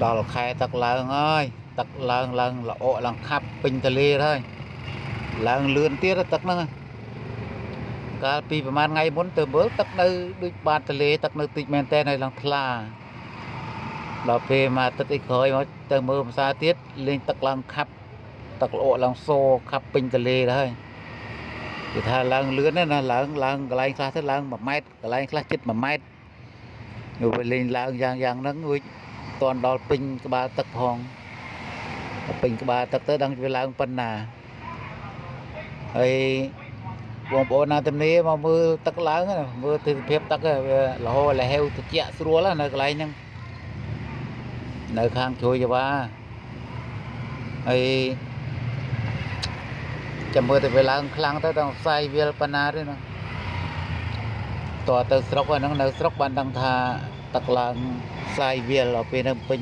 ដល់ខែទឹកឡើងហើយទឹកឡើងល្អឡើងខាប់ពេញទន្លេហើយឡើងលឿនទៀតទឹកហ្នឹងកាលពីប្រហែលថ្ងៃមុនទៅមើលទឹកនៅដូចបាតទន្លេទឹកនៅតិចមែនតើហើយឡើងថ្លាដល់ពេលមកទឹកអីក្រោយមកទៅមើលភាសាទៀតលេងទឹកឡើងខាប់ទឹកល្អឡើងសខាប់ពេញទន្លេហើយគេថាឡើងលឿនណាឡើងកន្លែងខ្លះទៅឡើង1ម៉ែត្រកន្លែងខ្លះជិត1ម៉ែត្រនៅពេលលេងឡើងយ៉ាងហ្នឹងវិញតន់ដល់ពេញក្បាលទឹកផងពេញក្បាលទឹកទៅដឹងវាឡើងប៉ុណ្ណាហើយបងប្អូនណាទំនេរមកមើលទឹកឡើងមើលទិដ្ឋភាពទឹកវាលហលហេវត្រជាក់ស្រួលនៅកន្លែងហ្នឹងនៅខាងជ្រោយយ៉ាវ៉ាហើយចាំមើលទៅវាឡើងខ្លាំងទៅដល់ផ្សាយវាលប៉ុណ្ណាទេណាតើទៅស្រុកហ្នឹងនៅស្រុកបានដឹងថាទឹកឡើងផ្សាយវាលដល់ពេលនៅពេញ